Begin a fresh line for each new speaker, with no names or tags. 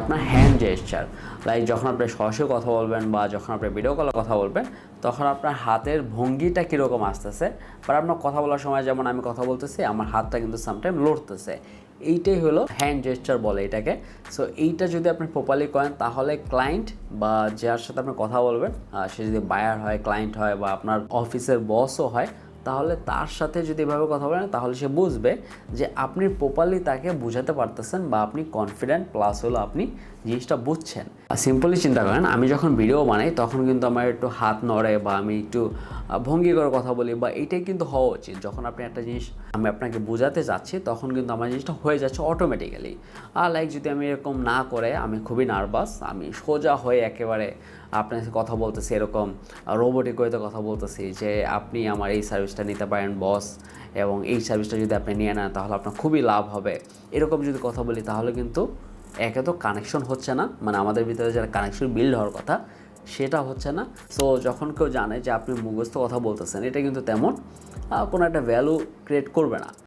আপনার hand gesture, like যখন আপনি সরাসরি কথা বলবেন বা যখন আপনি ভিডিও কলে কথা বলবেন, তখন আপনার হাতের ভঙ্গিটা কীরকম আসতেছে, বা আপনার কথা বলার সময় যেমন আমি কথা বলতেছি আমার হাতটা কিন্তু সামটাইম লড়তেছে, এইটাই হলো হ্যান্ড জেস্চার বলে এটাকে। সো এইটা যদি আপনি প্রপারলি করেন তাহলে ক্লায়েন্ট বা যার সাথে আপনি কথা বলবেন, সে যদি বায়ার হয়, ক্লায়েন্ট হয়, বা আপনার অফিসের বসও হয়, তাহলে তার সাথে যদি এভাবে কথা বলেন তাহলে সে বুঝবে যে আপনি প্রপারলি তাকে বোঝাতে পারতেছেন বা আপনি কনফিডেন্ট, প্লাস হলো আপনি জিনিসটা বুঝছেন। সিম্পলি চিন্তা করেন, আমি যখন ভিডিও বানাই তখন কিন্তু আমার একটু হাত নড়ে বা আমি একটু ভঙ্গি করে কথা বলি, বা এইটাই কিন্তু হওয়া উচিত। যখন আপনি একটা জিনিস আমি আপনাকে বোঝাতে যাচ্ছি তখন কিন্তু আমার জিনিসটা হয়ে যাচ্ছে অটোমেটিক্যালি। আর লাইক যদি আমি এরকম না করে, আমি খুবই নার্ভাস, আমি সোজা হয়ে একেবারে আপনার সাথে কথা বলতেছি, এরকম রোবোটিক ওয়েতে কথা বলতেছি যে আপনি আমার এই সার্ভিসটা নিতে পারেন বস, এবং এই সার্ভিসটা যদি আপনি নিয়ে নেন তাহলে আপনার খুবই লাভ হবে, এরকম যদি কথা বলি তাহলে কিন্তু একে তো কানেকশন হচ্ছে না, মানে আমাদের ভিতরে যারা কানেকশন বিল্ড হওয়ার কথা সেটা হচ্ছে না। সো যখন কেউ জানে যে আপনি মুখস্থ কথা বলতেছেন, এটা কিন্তু তেমন কোনো একটা ভ্যালু ক্রিয়েট করবে না।